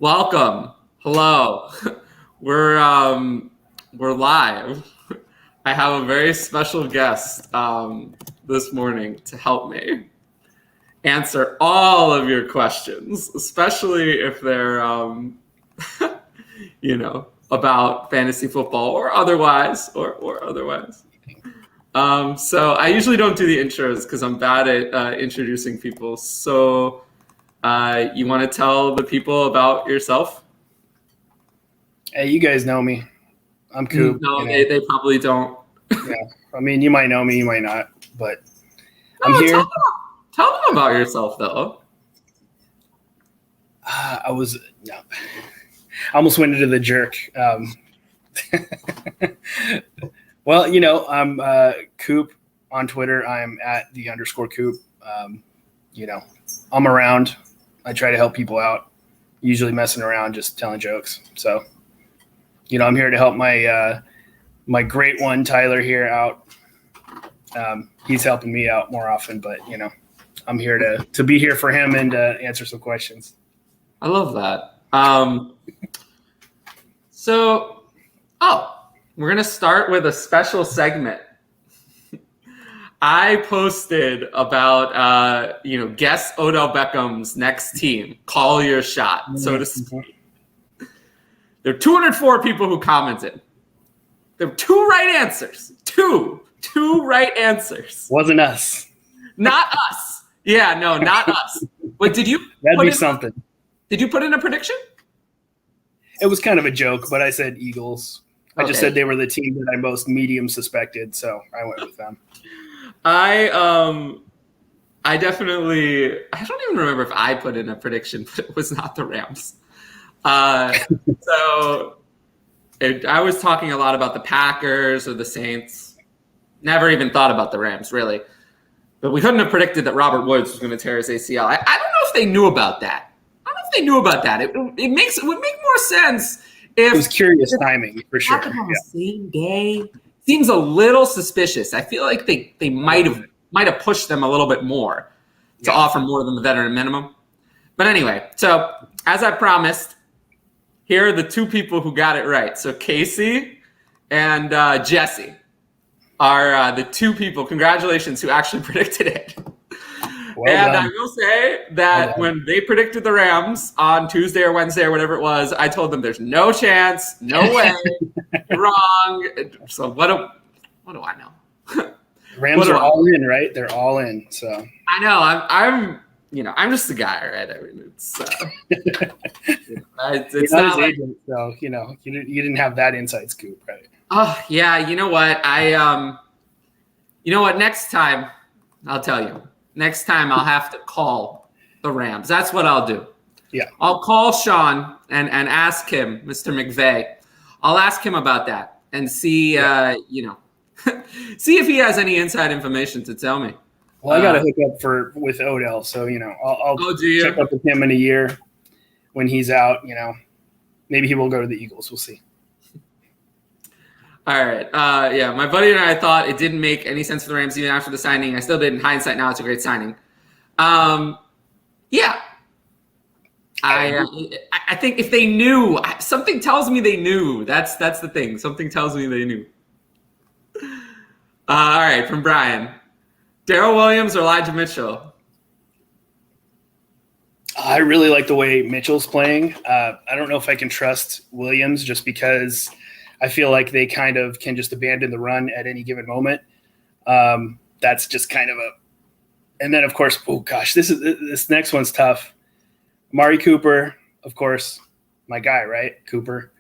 Welcome. Hello. We're live. I have a very special guest this morning to help me answer all of your questions, especially if they're about fantasy football or otherwise or otherwise. So I usually don't do the intros because I'm bad at introducing people. So you want to tell the people about yourself? Hey, you guys know me. I'm Coop. No, they probably don't. Yeah, I mean, you might know me, you might not, but No, I'm here. Tell them about yourself, though. I almost went into the jerk. Well, I'm Coop on Twitter. I'm at @the_Coop. I'm around. I try to help people out, usually messing around, just telling jokes. So, I'm here to help my great one, Tyler, here out. He's helping me out more often, but, I'm here to be here for him and answer some questions. I love that. We're going to start with a special segment. I posted about, guess Odell Beckham's next team. Call your shot, so to speak. There are 204 people who commented. There were two right answers. Two right answers. Wasn't us. Not us. Yeah, no, not us. Wait, did you? That'd be something. Did you put in a prediction? It was kind of a joke, but I said Eagles. I just said they were the team that I most medium suspected, so I went with them. I definitely, I don't even remember if I put in a prediction, but it was not the Rams. I was talking a lot about the Packers or the Saints. Never even thought about the Rams, really. But we couldn't have predicted that Robert Woods was going to tear his ACL. I don't know if they knew about that. It would make more sense if it was curious timing for sure. On the same day seems a little suspicious. I feel like they might have pushed them a little bit more to offer more than the veteran minimum. But anyway, so as I promised, here are the two people who got it right. So Casey and Jesse are the two people. Congratulations, who actually predicted it. Well done. I will say that when they predicted the Rams on Tuesday or Wednesday or whatever it was, I told them there's no chance, no way, you're wrong. So what do I know? Rams are all in, right? They're all in. So I know. I'm just a guy, right? I mean, it's it's not his agent, so you didn't have that inside scoop, right? Oh yeah, you know what? Next time I'll tell you. Next time I'll have to call the Rams. That's what I'll do. Yeah. I'll call Sean and ask him, Mr. McVay. I'll ask him about that and see, see if he has any inside information to tell me. Well, I got to hook up with Odell, so I'll check up with him in a year when he's out. Maybe he will go to the Eagles. We'll see. All right. My buddy and I thought it didn't make any sense for the Rams even after the signing. I still did. In hindsight, now it's a great signing. I think if they knew, something tells me they knew. That's the thing. Something tells me they knew. All right, from Brian. Darrell Williams or Elijah Mitchell? I really like the way Mitchell's playing. I don't know if I can trust Williams just because I feel like they kind of can just abandon the run at any given moment. That's just kind of and then of course, this next one's tough. Amari Cooper, of course, my guy, right? Cooper.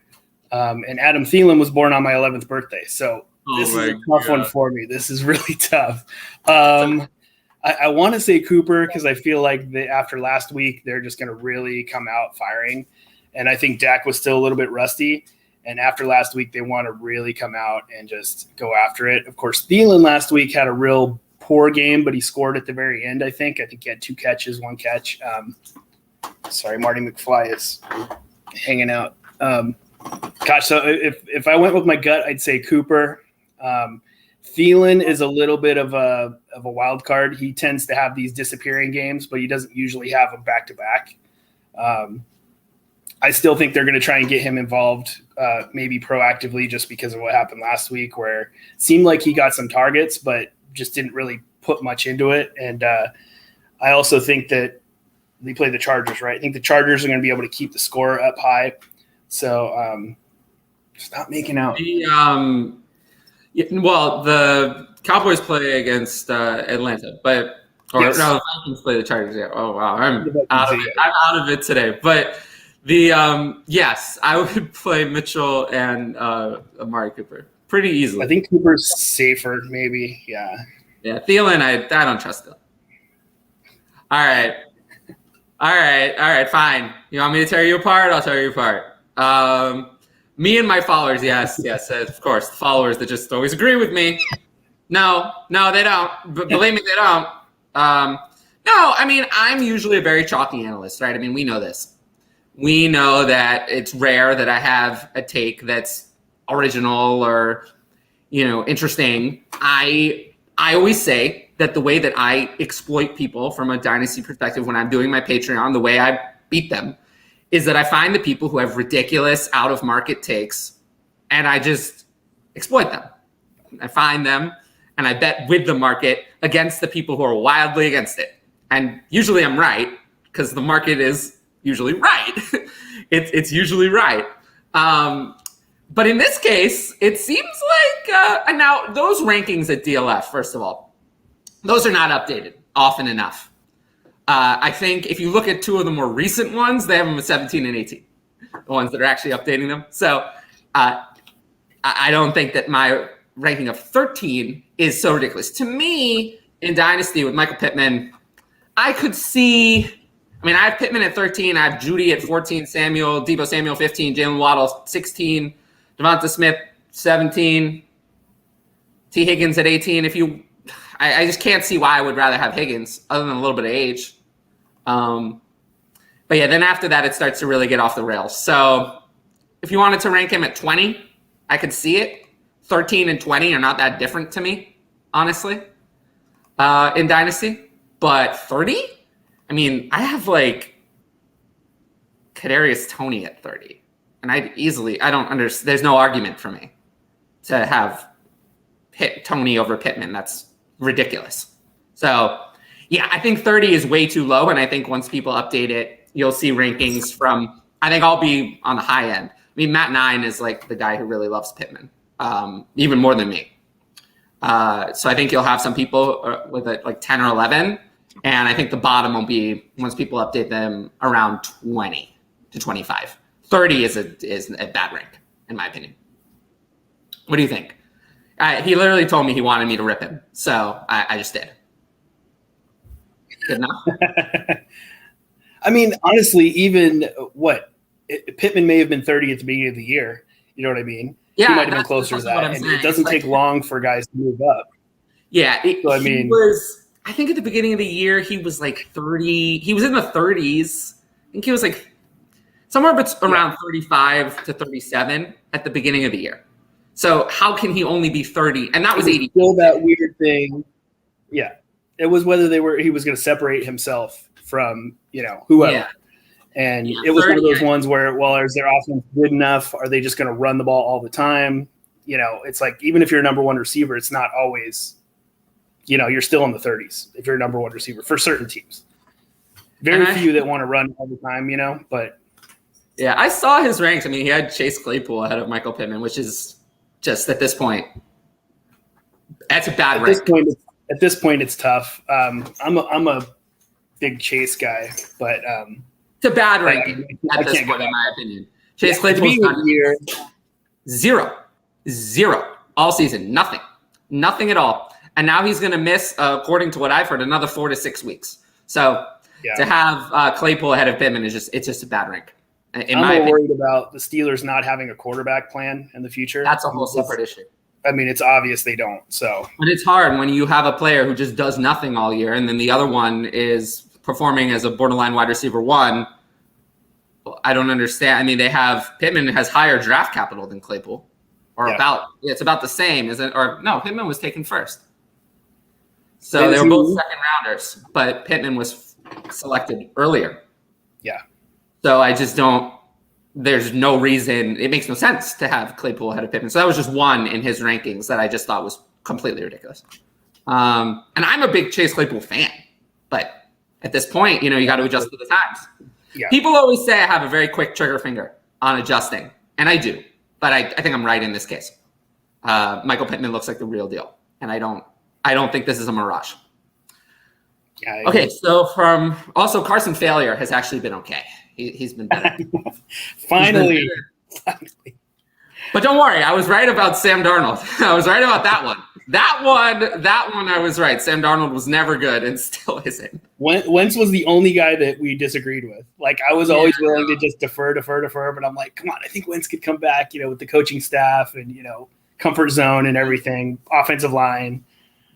And Adam Thielen was born on my 11th birthday. So this is a tough one for me. This is really tough. I want to say Cooper because I feel like after last week, they're just going to really come out firing. And I think Dak was still a little bit rusty. And after last week, they want to really come out and just go after it. Of course, Thielen last week had a real poor game, but he scored at the very end, I think. I think he had 2 catches, 1 catch. Sorry, Marty McFly is hanging out. So if I went with my gut, I'd say Cooper. Thielen is a little bit of a wild card. He tends to have these disappearing games, but he doesn't usually have them back-to-back. I still think they're going to try and get him involved, maybe proactively, just because of what happened last week, where it seemed like he got some targets, but just didn't really put much into it. And I also think that they play the Chargers, right? I think the Chargers are going to be able to keep the score up high. So just not making out. The Cowboys play against Atlanta, but the Vikings play the Chargers. Yeah. Oh wow, I'm out of it. I'm out of it today. But the yes, I would play Mitchell and Amari Cooper pretty easily. I think Cooper's safer, maybe. Yeah. Yeah, Thielen, I don't trust him. All right, fine. You want me to tear you apart? I'll tear you apart. Me and my followers, yes, of course. The followers that just always agree with me. No, they don't. But believe me, they don't. No, I mean, I'm usually a very chalky analyst, right? I mean, we know this. We know that it's rare that I have a take that's original or, interesting. I always say that the way that I exploit people from a dynasty perspective when I'm doing my Patreon, the way I beat them, is that I find the people who have ridiculous out-of-market takes, and I just exploit them. I find them, and I bet with the market against the people who are wildly against it. And usually I'm right, because the market is usually right. It's usually right. But in this case, it seems like, and now those rankings at DLF, first of all, those are not updated often enough. I think if you look at two of the more recent ones, they have them at 17 and 18, the ones that are actually updating them. So I don't think that my ranking of 13 is so ridiculous. To me, in Dynasty with Michael Pittman, I could see, I have Pittman at 13, I have Judy at 14, Debo Samuel 15, Jalen Waddle 16, Devonta Smith 17, T. Higgins at 18. I just can't see why I would rather have Higgins other than a little bit of age. But yeah, then after that, it starts to really get off the rails. So if you wanted to rank him at 20, I could see it. 13 and 20 are not that different to me, honestly, in Dynasty. But 30? I have Kadarius Toney at 30. And I don't understand. There's no argument for me to have Toney over Pittman. That's ridiculous. So, yeah, I think 30 is way too low. And I think once people update it, you'll see rankings from, I think I'll be on the high end. Matt 9 is the guy who really loves Pittman, even more than me. So I think you'll have some people with it 10 or 11. And I think the bottom will be, once people update them, around 20 to 25. 30 is a bad rank, in my opinion. What do you think? He literally told me he wanted me to rip him, so I just did. Good enough? Honestly, even Pittman may have been 30 at the beginning of the year. You know what I mean? Yeah, he might have been closer to that. And it doesn't take long for guys to move up. Yeah, I think at the beginning of the year, he was 30. He was in the 30s. I think he was somewhere around 35 to 37 at the beginning of the year. So how can he only be 30? And that was 80. Still that weird thing. Yeah. It was whether he was going to separate himself from, whoever. Yeah. And it was one of those ones where, is their offense good enough? Are they just going to run the ball all the time? It's even if you're a number one receiver, it's not always, you're still in the 30s if you're a number one receiver for certain teams. Very few that want to run all the time, but. Yeah, I saw his ranks. He had Chase Claypool ahead of Michael Pittman, which is just at this point, that's a bad rank. At this point, it's tough. I'm a big Chase guy, but it's a bad ranking at this point, in my opinion. Chase Claypool's done zero all season, nothing at all, and now he's going to miss, according to what I've heard, another 4 to 6 weeks. So to have Claypool ahead of Pittman is just a bad rank. I'm more worried about the Steelers not having a quarterback plan in the future. That's a whole separate issue. It's obvious they don't. So, but it's hard when you have a player who just does nothing all year, and then the other one is performing as a borderline wide receiver 1. I don't understand. Pittman has higher draft capital than Claypool, it's about the same, isn't it? Or no, Pittman was taken first. So they were both second rounders, but Pittman was selected earlier. Yeah. So I just don't. there's no reason, it makes no sense to have Claypool ahead of Pittman. So that was just one in his rankings that I just thought was completely ridiculous. And I'm a big Chase Claypool fan, but at this point, you got to adjust to the times. Yeah. People always say I have a very quick trigger finger on adjusting, and I do, but I think I'm right in this case. Michael Pittman looks like the real deal, and I don't think this is a mirage. Yeah, okay, so also Carson Failure has actually been okay. He's been better. Finally. But don't worry, I was right about Sam Darnold. I was right about that one. That one I was right. Sam Darnold was never good and still isn't. Wentz was the only guy that we disagreed with. Like, I was always willing to just defer, but I'm like, come on, I think Wentz could come back, with the coaching staff and, comfort zone and everything, offensive line.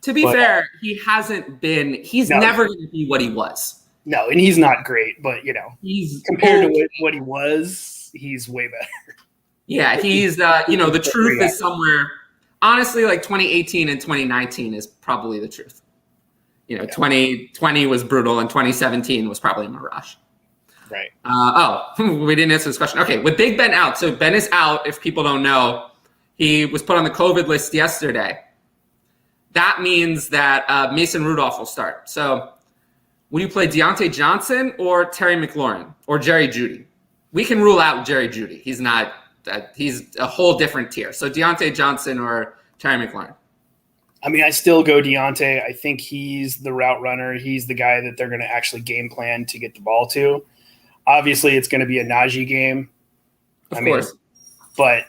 To be fair, he hasn't been – he's never going to be what he was. No, and he's not great, but, he's compared to what he was, he's way better. Yeah, he's the truth is somewhere – honestly, like 2018 and 2019 is probably the truth. 2020 was brutal and 2017 was probably a mirage. Right. We didn't answer this question. Okay, with Big Ben out. So Ben is out, if people don't know. He was put on the COVID list yesterday. That means that Mason Rudolph will start. So will you play Deontay Johnson or Terry McLaurin or Jerry Jeudy? We can rule out Jerry Jeudy. He's not he's a whole different tier. So Deontay Johnson or Terry McLaurin? I mean, I still go Deontay. I think he's the route runner. He's the guy that they're going to actually game plan to get the ball to. Obviously, it's going to be a Najee game. Of course. But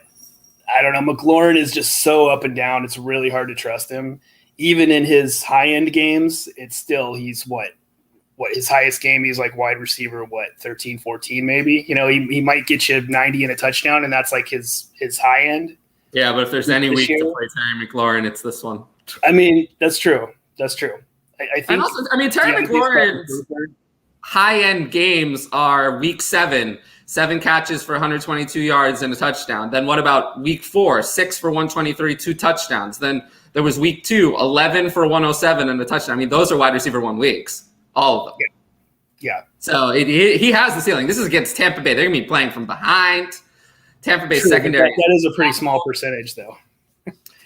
I don't know. McLaurin is just so up and down. It's really hard to trust him. Even in his high-end games, it's still he's what his highest game, he's like wide receiver, 13, 14 maybe. He might get you 90 and a touchdown, and that's like his high end. Yeah, but if there's any week to play Terry McLaurin, it's this one. I mean, that's true. I think. And also, Terry McLaurin's high-end games are week 7 catches for 122 yards and a touchdown. Then what about week 4, 6 for 123, 2 touchdowns. Then there was week 2, 11 for 107 and a touchdown. I mean, those are wide receiver 1 weeks, all of them. Yeah. So he has the ceiling. This is against Tampa Bay. They're going to be playing from behind. Tampa Bay secondary. That is a pretty small percentage, though,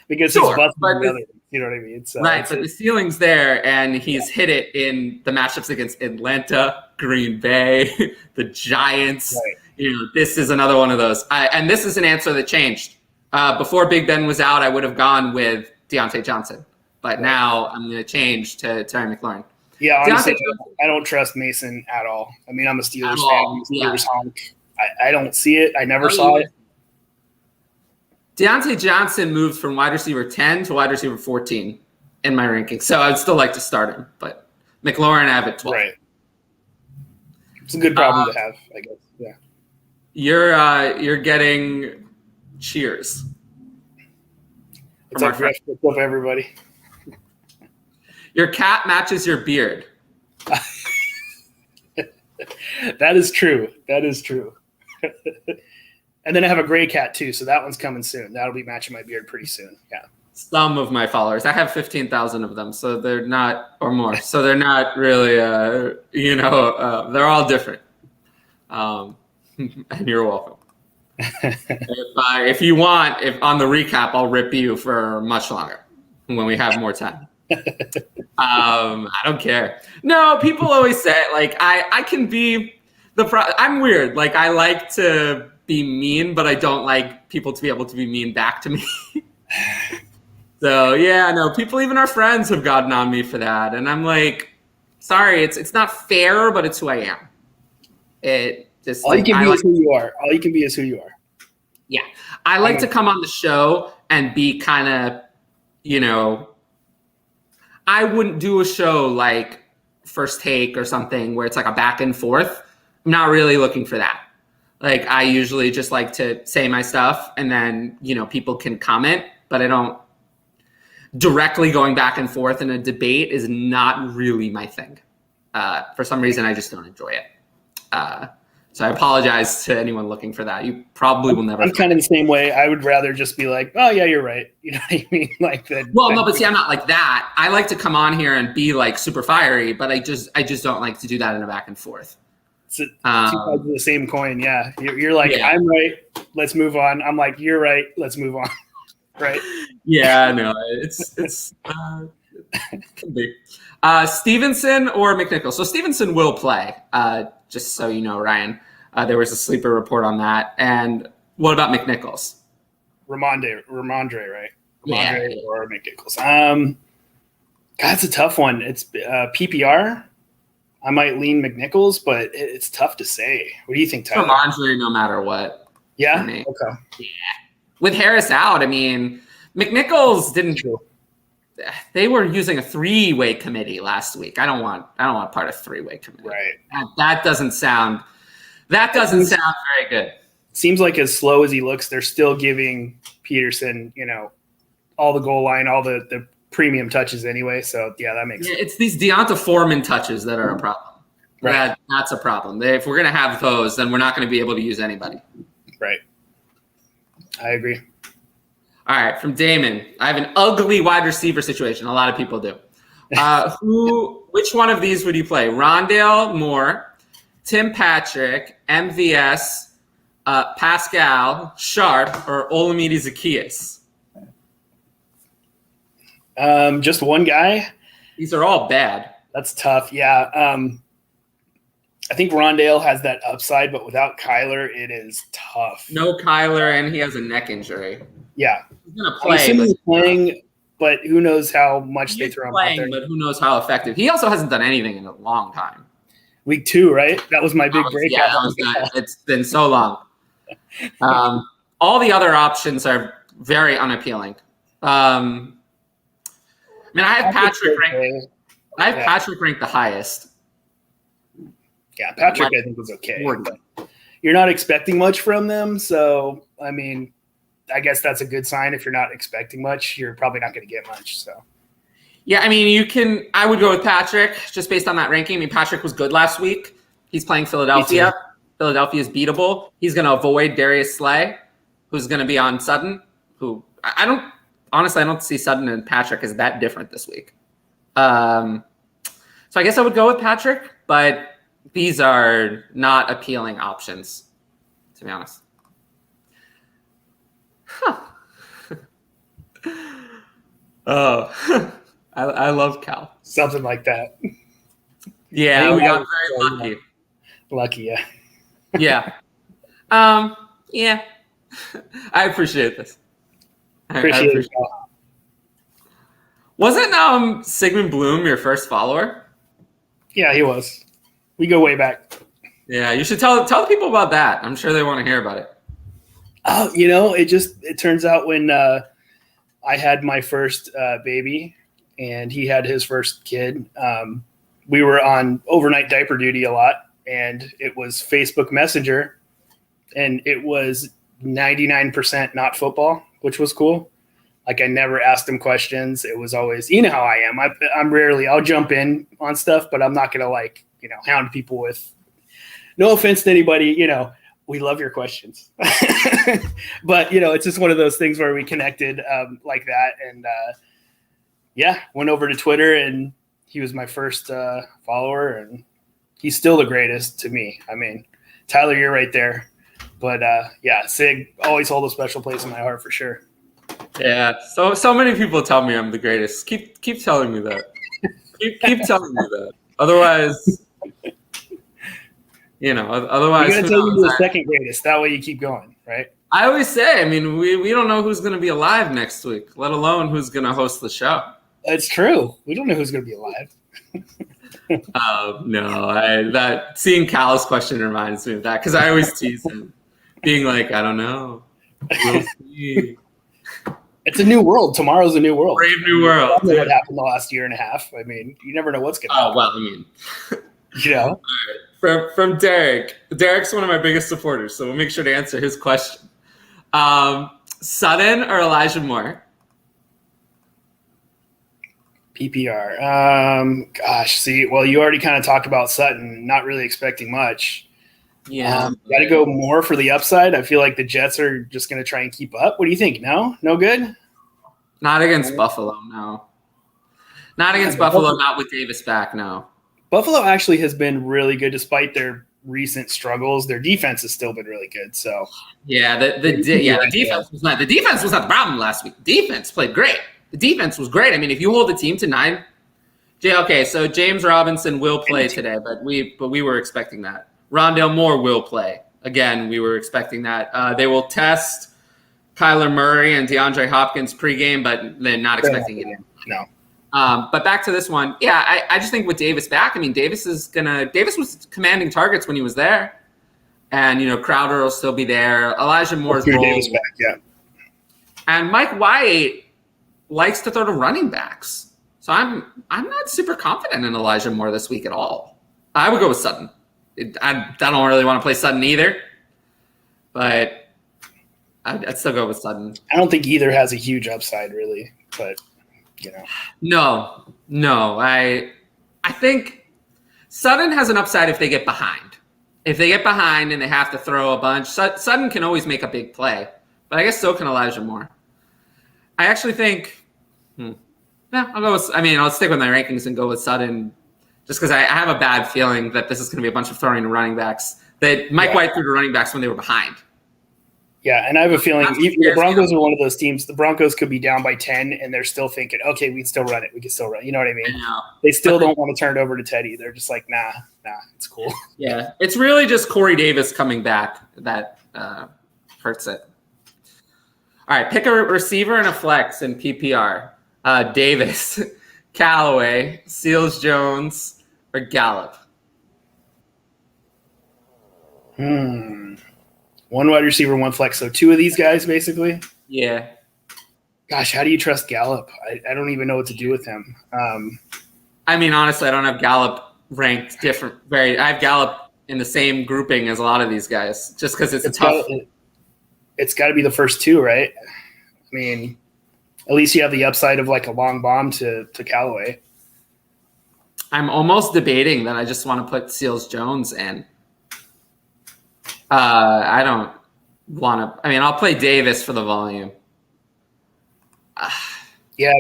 because he's busting the other. You know what I mean? Right, but the ceiling's there, and he's hit it in the matchups against Atlanta, Green Bay, the Giants. Right. This is another one of those. And this is an answer that changed. Before Big Ben was out, I would have gone with Deontay Johnson. But now I'm going to change to Terry McLaurin. Yeah, honestly, I don't trust Mason at all. I mean, I'm a Steelers fan. Steelers honk. I don't see it. I never saw it. Deontay Johnson moved from wide receiver 10 to wide receiver 14 in my ranking. So I'd still like to start him. But McLaurin, I have at 12. Right. It's a good problem to have, I guess. Yeah. You're getting cheers. What's up, everybody? Your cat matches your beard. That is true. And then I have a gray cat too, so that one's coming soon. That'll be matching my beard pretty soon. Yeah. Some of my followers, I have 15,000 of them, so they're not, or more. So they're not really, they're all different. And you're welcome. If you want, on the recap, I'll rip you for much longer when we have more time. I don't care. No, people always say like I can be I'm weird. Like I like to be mean, but I don't like people to be able to be mean back to me. So yeah, no, people, even our friends, have gotten on me for that, and I'm like, sorry, it's not fair, but it's who I am. It just all you can be is who you are. All you can be is who you are. Yeah, I like to come on the show and be kind of, I wouldn't do a show like First Take or something where it's like a back and forth. I'm not really looking for that. Like I usually just like to say my stuff and then, people can comment, but I don't directly going back and forth in a debate is not really my thing. For some reason, I just don't enjoy it. So I apologize to anyone looking for that. You probably will never. I'm kind of the same way. I would rather just be like, oh yeah, you're right. You know what I mean? Like that. Well, no, but see, I'm not like that. I like to come on here and be like super fiery, but I just don't like to do that in a back and forth. It's two sides of the same coin. Yeah. You're like, Yeah. I'm right. Let's move on. I'm like, you're right. Let's move on. Right. Yeah, no, it's can be. Stevenson or McNichols. So Stevenson will play. Just so you know, Ryan. There was a sleeper report on that. And what about McNichols? Ramondre, right? Ramondre Yeah. or McNichols. God, that's a tough one. It's PPR. I might lean McNichols, but it's tough to say. What do you think, Tyler? Ramondre, no matter what. Yeah. Okay. Yeah. With Harris out, I mean, McNichols didn't. They were using a 3-way committee last week. I don't want part of 3-way committee. Right. That doesn't sound very good. Seems like as slow as he looks, they're still giving Peterson, all the goal line, all the premium touches anyway. So yeah, that makes sense. It's these Deonta Foreman touches that are a problem. Right. That's a problem. If we're gonna have those, then we're not gonna be able to use anybody. Right. I agree. All right, from Damon. I have an ugly wide receiver situation. A lot of people do. Which one of these would you play? Rondale Moore, Tim Patrick, MVS, Pascal, Sharp, or Olamide Zaccheaus? Just one guy? These are all bad. That's tough. Yeah. I think Rondale has that upside, but without Kyler, it is tough. No Kyler, and he has a neck injury. Yeah. He's going to I'm play. assuming he's playing, but who knows how much they throw him out there. But who knows how effective. He also hasn't done anything in a long time. Week 2, right? That was my big breakout. Yeah, it's been so long. All the other options are very unappealing. I mean, I have Patrick ranked. I have Patrick ranked the highest. Yeah, Patrick, I think, was okay. But you're not expecting much from them, so I mean, I guess that's a good sign. If you're not expecting much, you're probably not going to get much. So, yeah, I mean, I would go with Patrick just based on that ranking. I mean, Patrick was good last week. He's playing Philadelphia. Philadelphia is beatable. He's going to avoid Darius Slay, who's going to be on Sutton. Who I don't see Sutton and Patrick as that different this week. So I guess I would go with Patrick, but these are not appealing options, to be honest. Huh. Oh, I love Cal. Something like that. Yeah, we got very lucky. Lucky, yeah. Yeah. Yeah. I appreciate this. I appreciate it. Wasn't Sigmund Bloom your first follower? Yeah, he was. We go way back. Yeah, you should tell the people about that. I'm sure they want to hear about it. Oh, it turns out when I had my first baby and he had his first kid, we were on overnight diaper duty a lot, and it was Facebook Messenger, and it was 99% not football, which was cool. Like, I never asked him questions. It was always, you know how I am. I'll jump in on stuff, but I'm not going to hound people with, no offense to anybody, we love your questions. But, it's just one of those things where we connected like that. And went over to Twitter, and he was my first follower, and he's still the greatest to me. I mean, Tyler, you're right there. But Sig always hold a special place in my heart for sure. Yeah, so many people tell me I'm the greatest. Keep telling me that. Keep telling me that. Otherwise, otherwise, you're gonna tell you the second greatest. That way, you keep going, right? I always say, I mean, we don't know who's going to be alive next week, let alone who's going to host the show. That's true. We don't know who's going to be alive. No, seeing Cal's question reminds me of that, because I always tease him, being like, I don't know. We'll see. It's a new world. Tomorrow's a new world. Brave new world. I don't know what happened the last year and a half. I mean, you never know what's going to happen. Oh, well, I mean. All right. From Derek. Derek's one of my biggest supporters, so we'll make sure to answer his question. Sutton or Elijah Moore? PPR. You already kind of talked about Sutton, not really expecting much. Yeah. Got to go more for the upside. I feel like the Jets are just going to try and keep up. What do you think? No good? Not against Buffalo, no. Not against Buffalo, not with Davis back, no. Buffalo actually has been really good despite their recent struggles, their defense has still been really good. So the defense was not the problem last week. Defense played great. The defense was great. I mean, if you hold the team to 9, okay, so James Robinson will play today, but we were expecting that. Rondale Moore will play. Again, we were expecting that. They will test Kyler Murray and DeAndre Hopkins pregame, but they're not expecting it. No. But back to this one. Yeah, I just think with Davis back, I mean, Davis was commanding targets when he was there. And, Crowder will still be there. Elijah Moore's Davis back, yeah. And Mike White likes to throw to running backs. So I'm not super confident in Elijah Moore this week at all. I would go with Sutton. I don't really want to play Sutton either. But I'd still go with Sutton. I don't think either has a huge upside, really. But, No. I think Sutton has an upside if they get behind. If they get behind and they have to throw a bunch, Sutton can always make a big play. But I guess so can Elijah Moore. I actually think, I'll stick with my rankings and go with Sutton just because I have a bad feeling that this is going to be a bunch of throwing to running backs. That Mike White threw to running backs when they were behind. Yeah, and I have a feeling the Broncos are one of those teams. The Broncos could be down by 10, and they're still thinking, okay, we can still run it. We can still run it. You know what I mean? They still don't want to turn it over to Teddy. They're just like, nah, it's cool. Yeah, it's really just Corey Davis coming back that hurts it. All right, pick a receiver and a flex in PPR. Davis, Callaway, Seals-Jones, or Gallup? One wide receiver, one flex. So 2 of these guys, basically? Yeah. Gosh, how do you trust Gallup? I don't even know what to do with him. Honestly, I don't have Gallup ranked different. I have Gallup in the same grouping as a lot of these guys, just because it's tough. It's got to be the first 2, right? I mean, at least you have the upside of like a long bomb to Callaway. I'm almost debating that I just want to put Seals-Jones in. I don't want to. I'll play Davis for the volume. Yeah,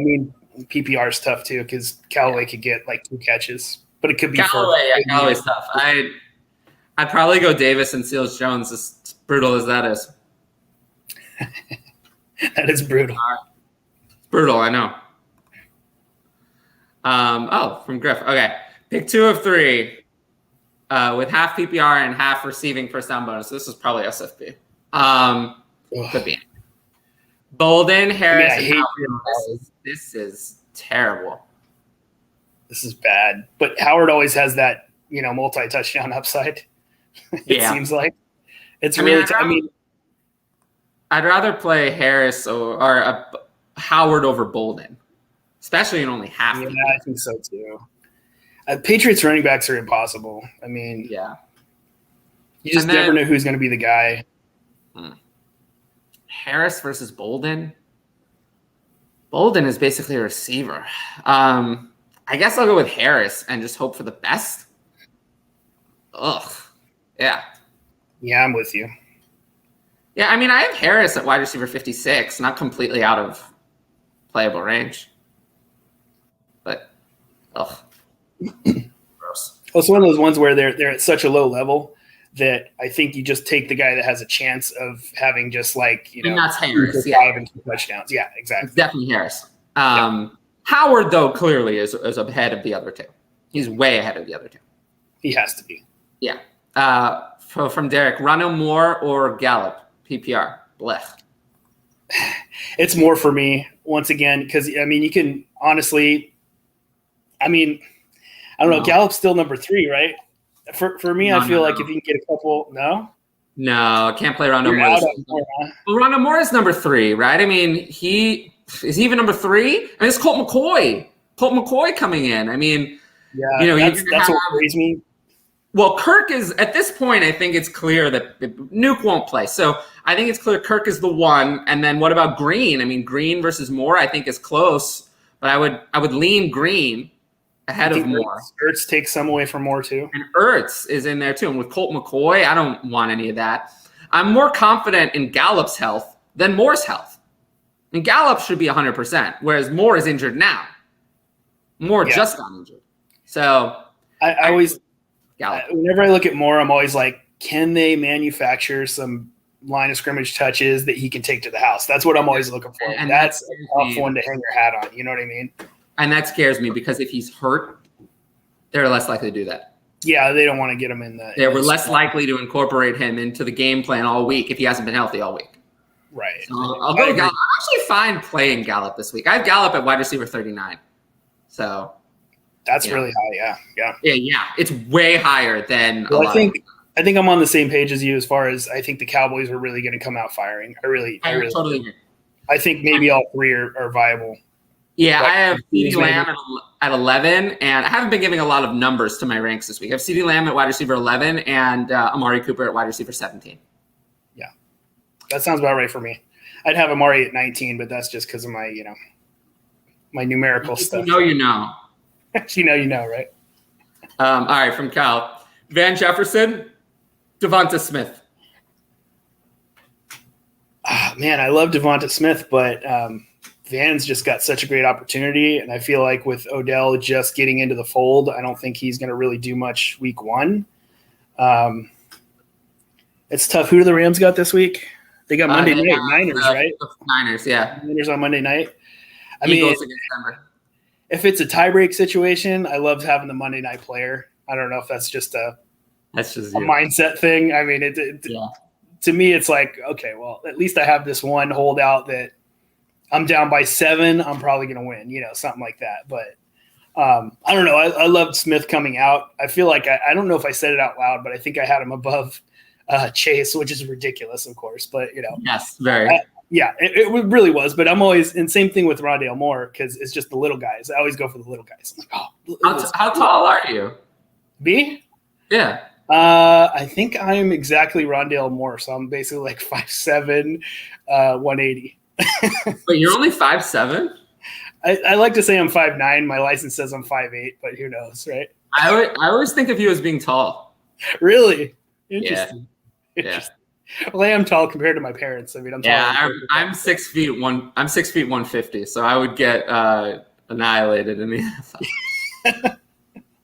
PPR is tough too because Callaway could get like 2 catches, but it could be Callaway. Callaway's tough. I'd probably go Davis and Seals-Jones, as brutal as that is. That is brutal. It's brutal, I know. From Griff. Okay, pick 2 of 3. With half PPR and half receiving first down bonus. This is probably SFP. Could be. Bolden, Harris, and Howard. This is terrible. This is bad. But Howard always has that, multi-touchdown upside. It seems like. It's really I'd rather play Harris or Howard over Bolden, especially in only half. Yeah, I think so too. Patriots running backs are impossible. You just never know who's going to be the guy. Harris versus Bolden. Bolden is basically a receiver. I guess I'll go with Harris and just hope for the best. Ugh. Yeah. Yeah, I'm with you. Yeah, I have Harris at wide receiver 56, not completely out of playable range. But, ugh. Gross. Well, it's one of those ones where they're at such a low level that I think you just take the guy that has a chance of having just like, and that's Harris, 5 and 2 touchdowns. Yeah, exactly. It's definitely Harris. Howard, though, clearly is ahead of the other 2. He's way ahead of the other 2. He has to be. Yeah. From Derek, Ronald Moore or Gallup? PPR. Blech. It's more for me, once again, because, you can honestly – I don't know. Gallup's still number 3, right? For me, I feel like if you can get a couple, no, I can't play Rondo Moore. Well, Rondo Moore is number 3, right? Is he even number 3? It's Colt McCoy. Colt McCoy coming in. That's what worries me. Well, Kirk is at this point. I think it's clear that Nuke won't play. So I think it's clear Kirk is the one. And then what about Green? Green versus Moore, I think is close, but I would lean Green ahead of Moore. Ertz takes some away from Moore too. And Ertz is in there too. And with Colt McCoy, I don't want any of that. I'm more confident in Gallup's health than Moore's health. And Gallup should be 100%, whereas Moore is injured now. Moore just got injured. So I always Gallup. Whenever I look at Moore, I'm always like, can they manufacture some line of scrimmage touches that he can take to the house? That's what I'm always looking for. And that's a tough one to hang your hat on. You know what I mean? And that scares me because if he's hurt, they're less likely to do that. Yeah, they don't want to get him in the. They were less likely to incorporate him into the game plan all week if he hasn't been healthy all week. Right. So I'll go Gallup. I'm actually fine playing Gallup this week. I have Gallup at wide receiver 39. So that's really high. Yeah. Yeah. It's way higher than a lot. I think I'm on the same page as you as far as I think the Cowboys are really going to come out firing. I really totally agree. I think maybe all three are viable. Yeah, I have CeeDee Lamb at 11, and I haven't been giving a lot of numbers to my ranks this week. I have CeeDee Lamb at wide receiver 11 and Amari Cooper at wide receiver 17. Yeah, that sounds about right for me. I'd have Amari at 19, but that's just because of my, my numerical stuff. You know. you know, right? All right, from Cal. Van Jefferson, Devonta Smith. Man, I love Devonta Smith, but Van's just got such a great opportunity, and I feel like with Odell just getting into the fold, I don't think he's going to really do much week one. It's tough. Who do the Rams got this week? They got Monday night. Niners, right? Niners, yeah. Niners on Monday night. Eagles against Denver. If it's a tiebreak situation, I love having the Monday night player. I don't know if that's just a mindset thing. I mean, to me, it's like, okay, well, at least I have this one holdout that I'm down by 7. I'm probably going to win, something like that. But I don't know. I loved Smith coming out. I feel like I don't know if I said it out loud, but I think I had him above Chase, which is ridiculous, of course. But, Yes, very. It really was. But I'm always – and same thing with Rondale Moore because it's just the little guys. I always go for the little guys. I'm like, how tall are you? Me? Yeah. I think I'm exactly Rondale Moore. So I'm basically like 5'7", 180. But you're only 5'7"? I like to say I'm 5'9". My license says I'm 5'8", but who knows, right? I always think of you as being tall. Really? Interesting. Yeah. Well, I am tall compared to my parents. I mean, I'm tall. Yeah, I'm 6 feet 150, so I would get annihilated in the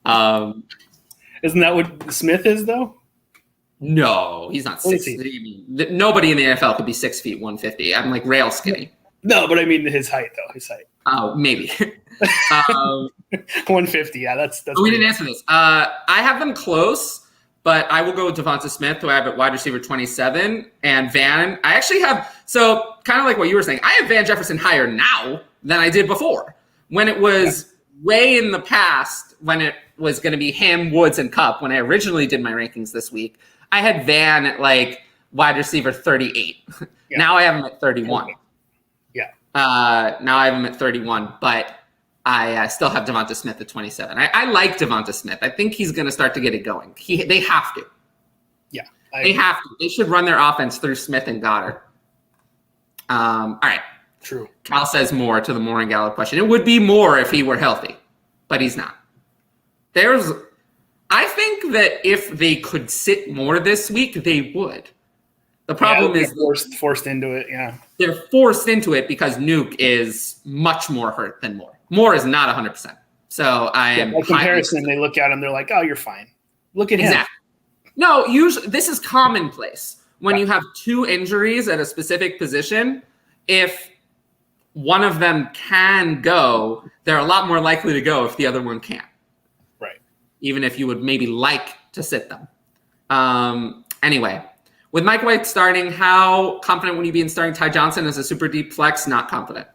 NFL. Isn't that what Smith is, though? No, he's not 6 feet. Nobody in the NFL could be 6 feet 150. I'm like rail skinny. No, but I mean his height, though. His height. Oh, maybe. 150. Yeah, that's. We didn't answer this. I have them close, but I will go with Devonta Smith, who I have at wide receiver 27, and Van. I actually have kind of like what you were saying. I have Van Jefferson higher now than I did before. When it was way in the past, when it was going to be him, Woods, and Kupp, when I originally did my rankings this week, I had Van at like wide receiver 38. Yeah. Now I have him at 31. Yeah. Now I have him at 31, but I still have Devonta Smith at 27. I like Devonta Smith. I think he's going to start to get it going. They have to. Yeah. They have to. They should run their offense through Smith and Goddard. All right. True. Cal says more to the Moore and Gallup question. It would be more if he were healthy, but he's not. I think that if they could sit more this week, they would. The problem is forced into it. Yeah, they're forced into it because Nuke is much more hurt than Moore. Moore is not 100%. So I am. By comparison, they look at him. They're like, "Oh, you're fine. Look at him." No, usually this is commonplace when you have 2 injuries at a specific position. If one of them can go, they're a lot more likely to go if the other one can't. Right. Even if you would maybe like to sit them. Anyway, with Mike White starting, how confident would you be in starting Ty Johnson as a super deep flex? Not confident.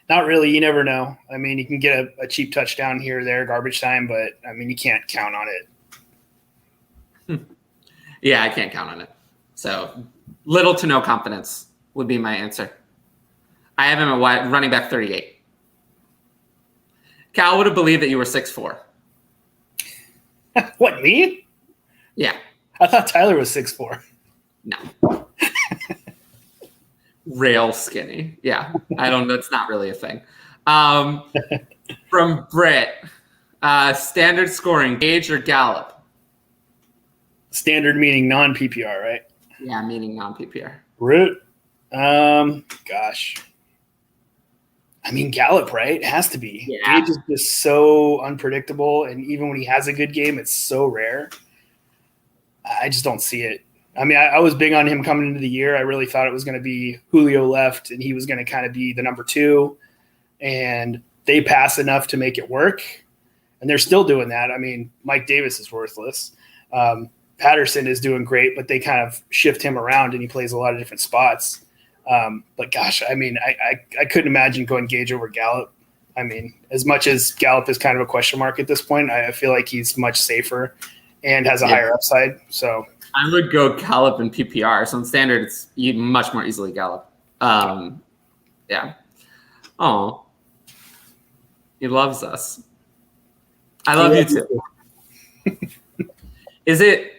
Not really. You never know. I mean, you can get a cheap touchdown here or there, garbage time, but I mean, you can't count on it. Yeah, I can't count on it. So little to no confidence would be my answer. I have him at running back 38. Cal would have believed that you were 6'4". What, me? Yeah. I thought Tyler was 6'4". No. Rail skinny. Yeah. That's not really a thing. From Brett, standard scoring, Gage or Gallup? Standard meaning non-PPR, right? Yeah, meaning non-PPR. Root. Gosh. I mean, Gallup, right? It has to be. Yeah. Gage is just so unpredictable, and even when he has a good game, it's so rare. I just don't see it. I mean, I was big on him coming into the year. I really thought it was going to be Julio left, and he was going to kind of be the number 2. And they pass enough to make it work, and they're still doing that. I mean, Mike Davis is worthless. Patterson is doing great, but they kind of shift him around, and he plays a lot of different spots. But gosh, I mean, I couldn't imagine going Gage over Gallup. I mean, as much as Gallup is kind of a question mark at this point, I feel like he's much safer and has a higher upside. So I would go Gallup in PPR. So in standard, it's much more easily Gallup. Yeah. Oh, he loves us. I love you too. Is it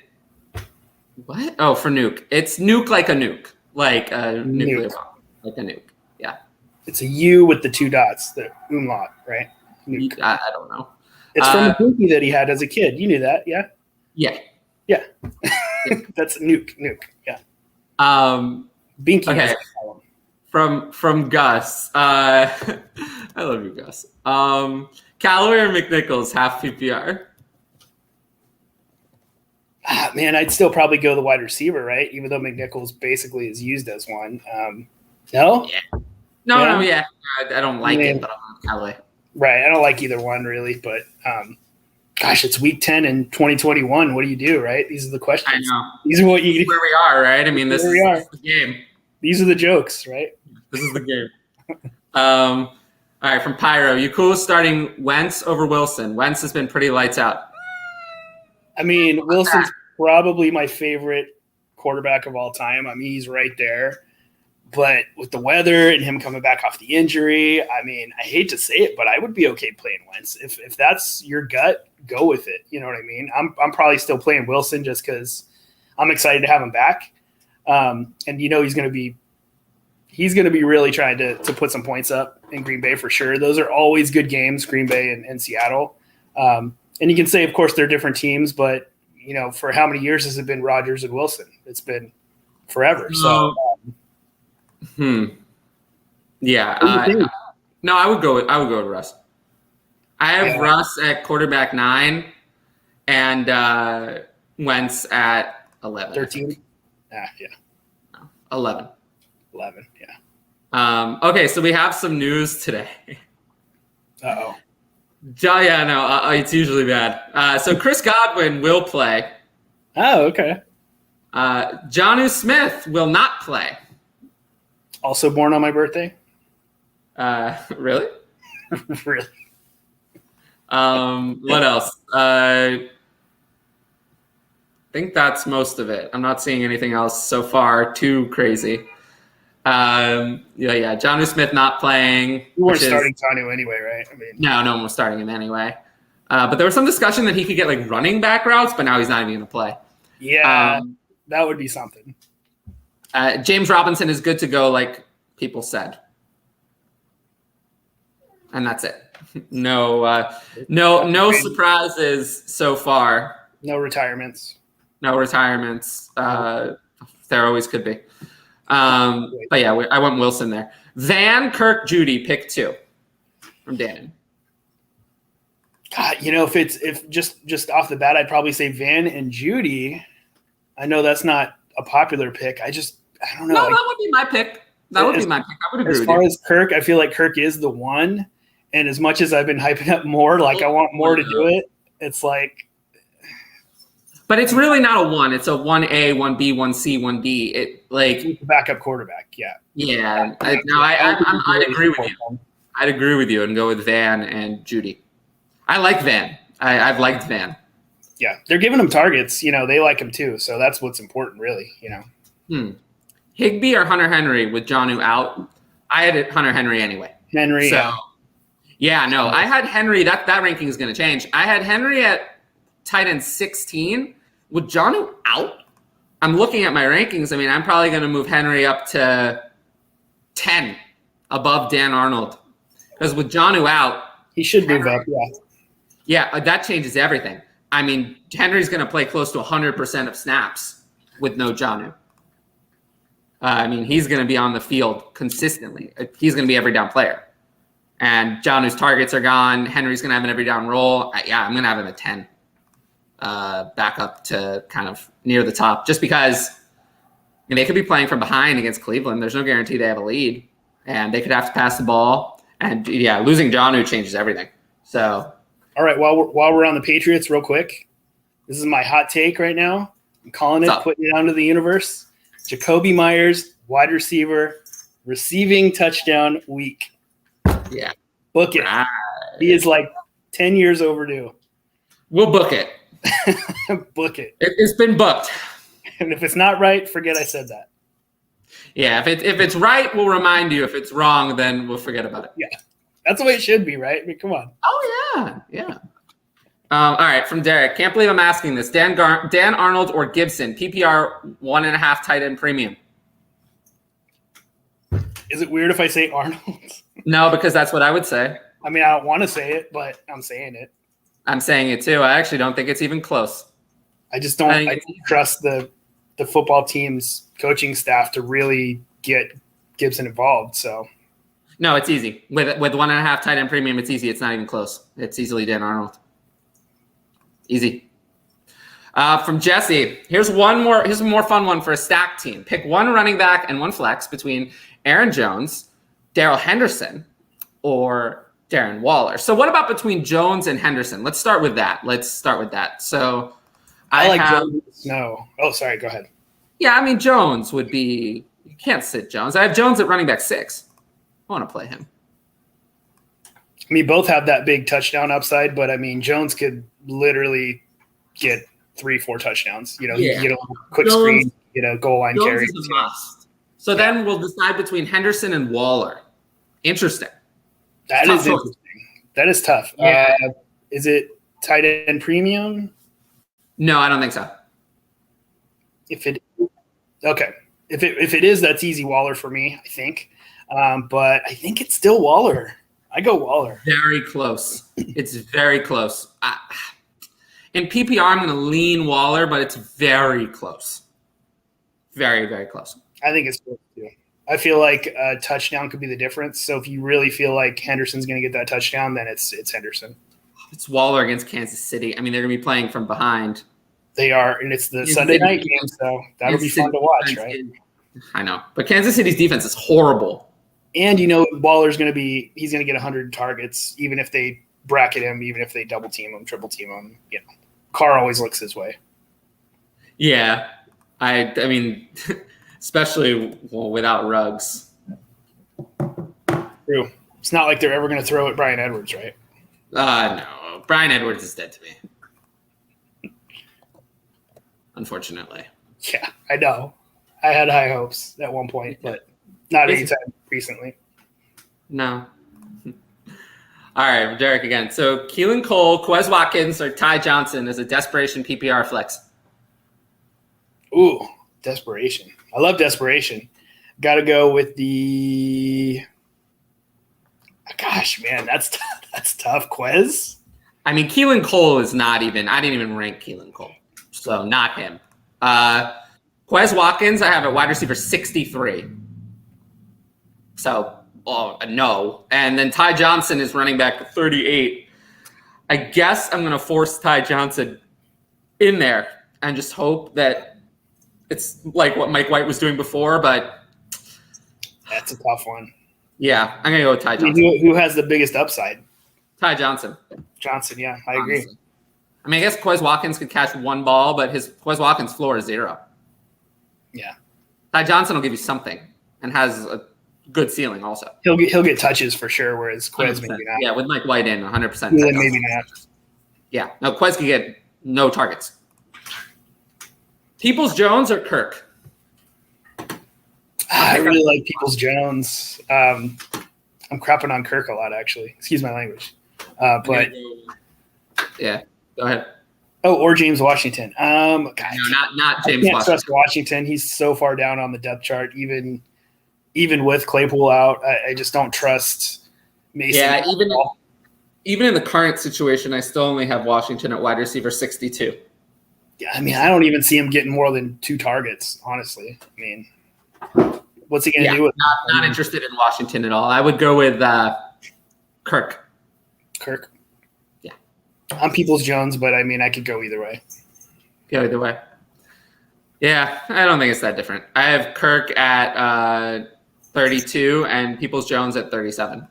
what? Oh, for nuke. It's nuke like a nuke. Like a nuclear bomb, like a nuke. Yeah. It's a U with the 2 dots, the umlaut, right? Nuke. I don't know. It's from a Binky that he had as a kid. You knew that, yeah? Yeah. Yeah. That's nuke. Yeah. Binky. Okay. From Gus. I love you, Gus. Callaway or McNichols, half PPR? Man, I'd still probably go the wide receiver, right? Even though McNichols basically is used as one. No? Yeah. No, yeah. I don't like it, but I'm on Callaway. Right. I don't like either one, really. But, gosh, it's week 10 in 2021. What do you do, right? These are the questions. I know. These are what you This is where we are, right? I mean, this is the game. These are the jokes, right? This is the game. All right, from Pyro. You cool starting Wentz over Wilson? Wentz has been pretty lights out. I mean, Wilson's probably my favorite quarterback of all time. I mean, he's right there. But with the weather and him coming back off the injury, I mean, I hate to say it, but I would be okay playing Wentz. If that's your gut, go with it. You know what I mean? I'm probably still playing Wilson just because I'm excited to have him back. And you know he's going to be really trying to put some points up in Green Bay for sure. Those are always good games, Green Bay and Seattle. And you can say, of course, they're different teams, but, you know, for how many years has it been Rodgers and Wilson? It's been forever. So, yeah. No, I would go with Russ. I have Russ at quarterback 9 and Wentz at 11. 13? Yeah. 11. 11, yeah. Okay, so we have some news today. Uh-oh. Yeah, no, it's usually bad. So Chris Godwin will play. Oh, okay. Jonnu Smith will not play. Also born on my birthday? Really? Really? What else? I think that's most of it. I'm not seeing anything else so far too crazy. Jonnu Smith not playing. You weren't starting Jonnu anyway, right? I mean, no one was starting him anyway. But there was some discussion that he could get like running back routes, but now he's not even going to play. Yeah, that would be something. James Robinson is good to go, like people said, and that's it. No surprises so far. No retirements. There always could be. But yeah, I went Wilson there. Van, Kirk, Judy, pick 2 from Dan. God, you know, if just off the bat, I'd probably say Van and Judy. I know that's not a popular pick. I don't know. No, that would be my pick. I would agree with you. As far as Kirk, I feel like Kirk is the one. And as much as I've been hyping up more, like I want more to do it, it's like. But it's really not a 1. It's a 1A, 1B, 1C, 1D. It like backup quarterback. Yeah. Yeah. I'd agree with you. I'd agree with you and go with Van and Judy. I like Van. I've liked Van. Yeah, they're giving him targets. You know, they like him too. So that's what's important, really. You know. Higbee or Hunter Henry with Jonnu out? I had Hunter Henry anyway. Henry. So, yeah, no, I had Henry. That ranking is going to change. I had Henry at tight end 16 with Jonnu out. I'm looking at my rankings. I mean, I'm probably going to move Henry up to 10 above Dan Arnold because with Jonnu out, he should move up. Yeah. Yeah, that changes everything. I mean, Henry's going to play close to 100% of snaps with no Jonnu. I mean, he's going to be on the field consistently. He's going to be every down player. And Jonnu's targets are gone. Henry's going to have an every down role. I'm going to have him at 10. Back up to kind of near the top, just because they could be playing from behind against Cleveland. There's no guarantee they have a lead, and they could have to pass the ball. And losing Jonnu changes everything. So, all right, while we're on the Patriots, real quick, this is my hot take right now. I'm calling it, putting it out into the universe. Jacoby Myers, wide receiver, receiving touchdown week. Yeah, book it. Right. He is like 10 years overdue. We'll book it. Book it. It's been booked. And if it's not right, forget I said that. Yeah, if it's right, we'll remind you. If it's wrong, then we'll forget about it. Yeah, that's the way it should be, right? I mean, come on. Oh, yeah. All right, from Derek. Can't believe I'm asking this. Dan Arnold or Gibson? PPR 1.5 tight end premium. Is it weird if I say Arnold? No, because that's what I would say. I mean, I don't want to say it, but I'm saying it. I'm saying it too. I actually don't think it's even close. I just don't. I don't trust the football team's coaching staff to really get Gibson involved. So, no, it's easy with 1.5 tight end premium. It's easy. It's not even close. It's easily Dan Arnold. Easy. From Jesse, here's a more fun one for a stack team. Pick one running back and one flex between Aaron Jones, Darrell Henderson, or Darren Waller. So what about between Jones and Henderson? Let's start with that. So I like Jones. No. Oh, sorry. Go ahead. Yeah, I mean, Jones would be – you can't sit Jones. I have Jones at running back 6. I want to play him. I mean, both have that big touchdown upside, but, I mean, Jones could literally get 3-4 touchdowns. He get a quick screen, goal line Jones carry. Is a must. So then we'll decide between Henderson and Waller. Interesting. That is interesting. That is tough. Yeah. Is it tight end premium? No, I don't think so. If it is, that's easy Waller for me, I think. But I think it's still Waller. I go Waller. Very close. It's very close. In PPR, I'm going to lean Waller, but it's very close. Very, very close. I think it's close too. I feel like a touchdown could be the difference. So if you really feel like Henderson's going to get that touchdown, then it's Henderson. It's Waller against Kansas City. I mean, they're going to be playing from behind. They are, and it's the Sunday night game, so that'll be fun to watch, right? I know, but Kansas City's defense is horrible. And Waller's going to he's going to get 100 targets, even if they bracket him, even if they double team him, triple team him. Carr always looks his way. Yeah, I mean, especially without Ruggs. True. It's not like they're ever going to throw at Bryan Edwards, right? No, Bryan Edwards is dead to me. Unfortunately. Yeah, I know. I had high hopes at one point, but not anytime recently. No. All right, Derek again. So Keelan Cole, Quez Watkins, or Ty Johnson is a desperation PPR flex. Ooh, desperation. I love desperation. Got to go with the – gosh, man, that's tough. Quez? I mean, Keelan Cole is not even – I didn't even rank Keelan Cole. So not him. Quez Watkins, I have at wide receiver 63. So no. And then Ty Johnson is running back 38. I guess I'm going to force Ty Johnson in there and just hope that it's like what Mike White was doing before. But that's a tough one. Yeah, I'm going to go with Ty Johnson. Who has the biggest upside? Ty Johnson. Yeah, I agree. I mean, I guess Quez Watkins could catch one ball, but Quez Watkins' floor is 0. Yeah. Ty Johnson will give you something and has a good ceiling also. He'll get touches for sure, whereas Quez 100%. maybe not. Yeah, with Mike White in, 100%. Maybe not. Yeah. No, Quez can get no targets. Peoples-Jones or Kirk? I really like Peoples-Jones. I'm crapping on Kirk a lot, actually. Excuse my language. But yeah. Go ahead. Oh, or James Washington. God, no, not James Washington. Trust Washington. He's so far down on the depth chart, even with Claypool out. I just don't trust Mason. Yeah, even in the current situation, I still only have Washington at wide receiver 62. Yeah, I mean, I don't even see him getting more than 2 targets, honestly. I mean, what's he going to do with not interested in Washington at all. I would go with Kirk. Kirk. Yeah. I'm Peoples Jones, but I mean, I could go either way. Go either way. Yeah, I don't think it's that different. I have Kirk at 32 and Peoples Jones at 37.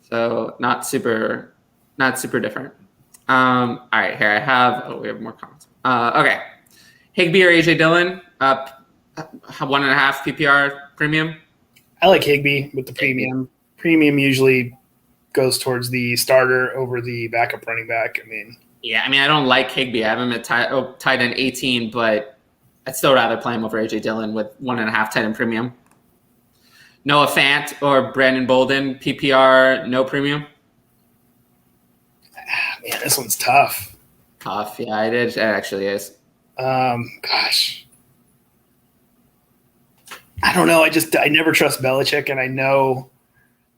So not super different. All right, here I have. Oh, we have more comments. Okay, Higbee or AJ Dillon, 1.5 PPR premium. I like Higbee with the premium. Premium usually goes towards the starter over the backup running back. I mean, yeah, I don't like Higbee. I have him at tight end 18, but I'd still rather play him over AJ Dillon with 1.5 tight end premium. Noah Fant or Brandon Bolden, PPR, no premium. Man, this one's tough. Tough, yeah, it actually is. Gosh, I don't know. I never trust Belichick, and I know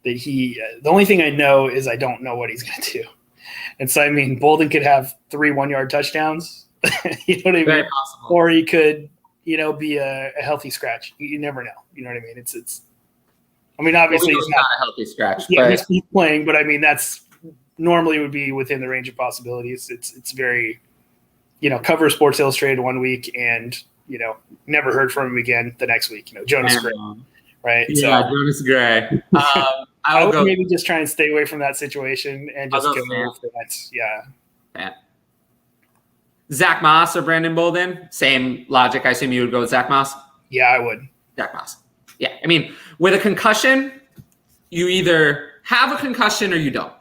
that the only thing I know is I don't know what he's going to do. And so, I mean, Bolden could have 3 1-yard touchdowns, you know what I mean? Very possible. Or he could, be a healthy scratch. You never know. You know what I mean? It's. I mean, obviously he's not a healthy scratch. Yeah, but he's playing, but I mean, that's normally would be within the range of possibilities. It's very, cover Sports Illustrated one week and never heard from him again the next week. Jonas Gray, right? Yeah, so, Jonas Gray. I would maybe just try and stay away from that situation and just go for that. Yeah. Zach Moss or Brandon Bolden? Same logic. I assume you would go with Zach Moss? Yeah, I would. Zach Moss. Yeah. I mean, with a concussion, you either have a concussion or you don't.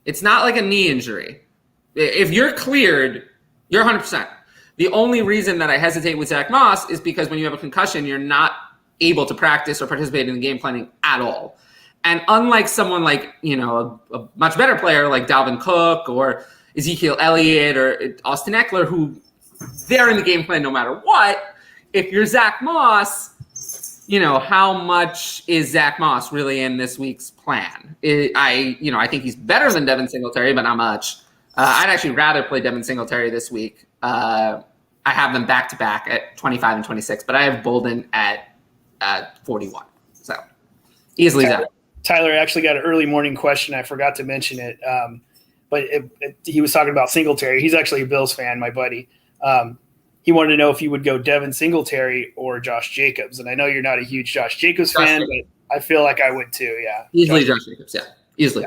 It's not like a knee injury. If you're cleared, you're 100%. The only reason that I hesitate with Zach Moss is because when you have a concussion, you're not able to practice or participate in the game planning at all. And unlike someone like, a much better player like Dalvin Cook or Ezekiel Elliott or Austin Eckler, who they're in the game plan no matter what, if you're Zach Moss, how much is Zach Moss really in this week's plan? I think he's better than Devin Singletary, but not much. I'd actually rather play Devin Singletary this week. I have them back-to-back at 25 and 26, but I have Bolden at 41. So easily Zach. Tyler actually got an early morning question. I forgot to mention it. But he was talking about Singletary. He's actually a Bills fan, my buddy. He wanted to know if you would go Devin Singletary or Josh Jacobs. And I know you're not a huge Josh Jacobs fan, but I feel like I would too, yeah. Easily Josh Jacobs, yeah. Easily.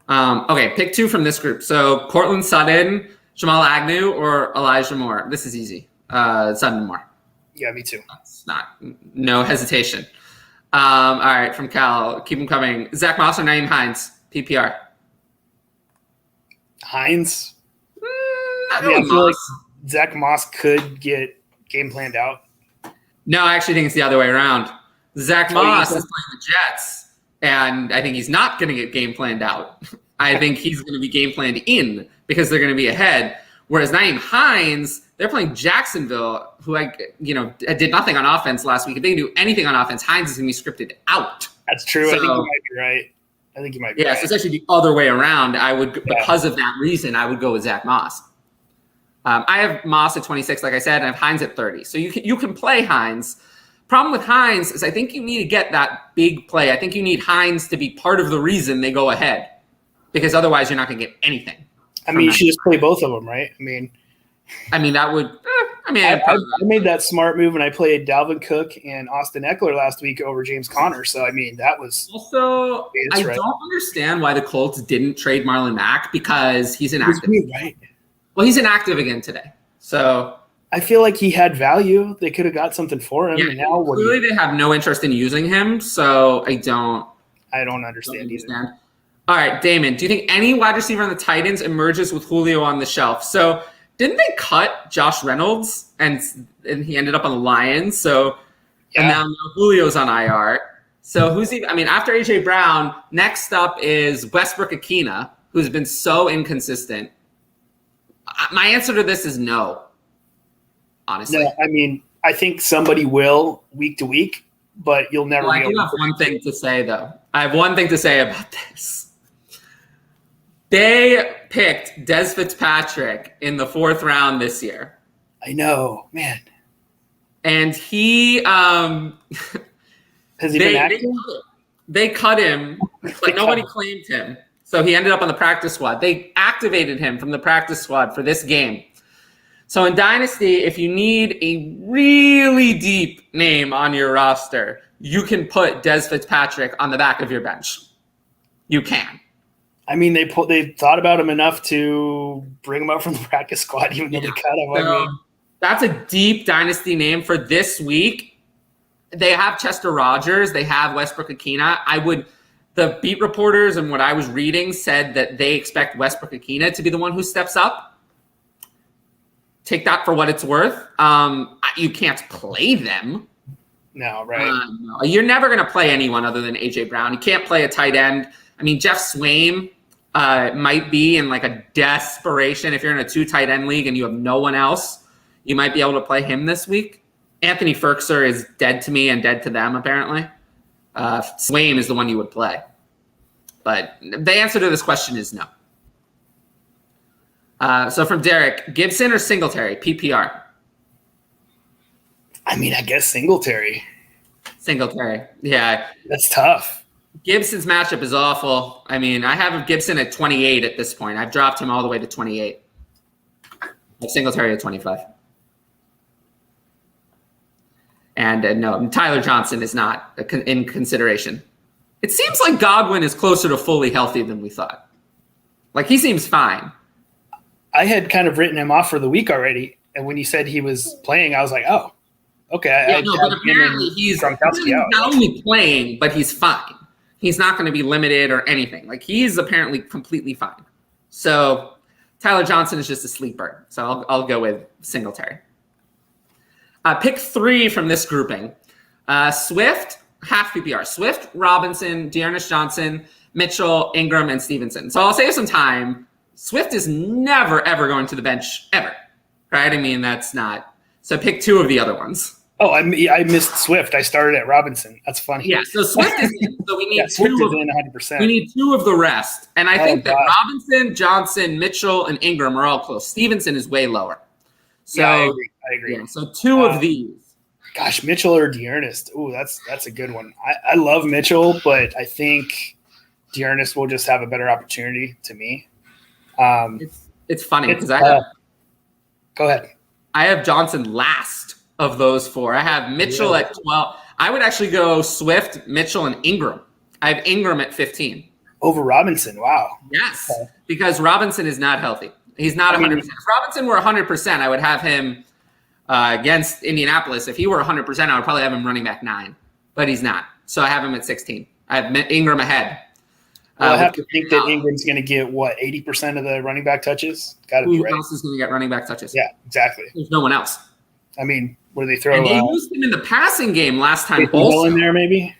Okay, pick 2 from this group. So Cortland Sutton, Jamal Agnew, or Elijah Moore. This is easy. Sutton Moore. Yeah, me too. That's no hesitation. All right, from Cal, keep them coming. Zach Moss or Naeem Hines, PPR? Hines? I feel like Zach Moss could get game planned out. No, I actually think it's the other way around. Zach Moss is playing the Jets, and I think he's not going to get game planned out. I think he's going to be game planned in because they're going to be ahead. Whereas Naeem Hines, they're playing Jacksonville, who did nothing on offense last week. If they can do anything on offense, Hines is going to be scripted out. That's true. So, I think you might be right. Yeah, so it's actually the other way around. Because of that reason, I would go with Zach Moss. I have Moss at 26, like I said, and I have Hines at 30. So you can play Hines. Problem with Hines is I think you need to get that big play. I think you need Hines to be part of the reason they go ahead, because otherwise you're not going to get anything. I mean, you should just play both of them, right? I mean that would. I made that smart move and I played Dalvin Cook and Austin Eckler last week over James Conner. So that was also. I don't understand why the Colts didn't trade Marlon Mack because he's inactive. Right? Well, he's inactive again today, so I feel like he had value. They could have got something for him. Yeah, and now clearly they have no interest in using him. So I don't understand either. All right, Damon, do you think any wide receiver on the Titans emerges with Julio on the shelf? So didn't they cut Josh Reynolds and he ended up on the Lions? So and now Julio's on IR. So who's he? After AJ Brown, next up is Westbrook Akina, who's been so inconsistent. My answer to this is no. Honestly, no, I think somebody will week to week, but you'll never. I do have one thing to say though. I have one thing to say about this. They picked Des Fitzpatrick in the 4th round this year. I know, man. And he has he been active? They cut him, but nobody claimed him. So he ended up on the practice squad. They activated him from the practice squad for this game. So in Dynasty, if you need a really deep name on your roster, you can put Des Fitzpatrick on the back of your bench. You can. I mean, they thought about him enough to bring him up from the practice squad, even though they cut him. So, that's a deep Dynasty name for this week. They have Chester Rogers. They have Westbrook-Ikhine. The beat reporters and what I was reading said that they expect Westbrook-Ikhine to be the one who steps up. Take that for what it's worth. You can't play them. No, right. No. You're never going to play anyone other than A.J. Brown. You can't play a tight end. I mean, Jeff Swaim might be in like a desperation. If you're in a 2 tight end league and you have no one else, you might be able to play him this week. Anthony Ferkser is dead to me and dead to them, apparently. Swaim is the one you would play. But the answer to this question is no. So from Derek, Gibson or Singletary, PPR? I mean, I guess Singletary. Singletary, yeah. That's tough. Gibson's matchup is awful. I mean, I have Gibson at 28 at this point. I've dropped him all the way to 28. I have Singletary at 25. And no, Tyler Johnson is not in consideration. It seems like Godwin is closer to fully healthy than we thought. Like, he seems fine. I had kind of written him off for the week already. And when you said he was playing, I was like, oh, okay. But apparently he's not only playing, but he's fine. He's not going to be limited or anything. Like, he's apparently completely fine. So Tyler Johnson is just a sleeper. So I'll go with Singletary. Pick 3 from this grouping. Swift, half PPR. Swift, Robinson, Dearness Johnson, Mitchell, Ingram, and Stevenson. So I'll save some time. Swift is never, ever going to the bench, ever. Right? I mean, that's not. So pick 2 of the other ones. Oh, I missed Swift. I started at Robinson. That's funny. Yeah, so Swift is in. So we need Swift two is in 100%. We need 2 of the rest. And I think that Robinson, Johnson, Mitchell, and Ingram are all close. Stevenson is way lower. So I agree. Yeah, so 2 of these. Gosh, Mitchell or Dearness. Ooh, that's a good one. I love Mitchell, but I think Dearness will just have a better opportunity to me. It's funny because go ahead. I have Johnson last of those 4. I have Mitchell at 12. I would actually go Swift, Mitchell, and Ingram. I have Ingram at 15. Over Robinson. Wow. Yes, because Robinson is not healthy. He's not 100%. If Robinson were 100%, I would have him against Indianapolis. If he were 100%, I would probably have him running back 9. But he's not. So I have him at 16. I have Ingram ahead. I have to think that Ingram's going to get, 80% of the running back touches? Got to be right. Who else is going to get running back touches? Yeah, exactly. There's no one else. I mean, where they throw? And they used him in the passing game last time. Taysom Hill in there, maybe.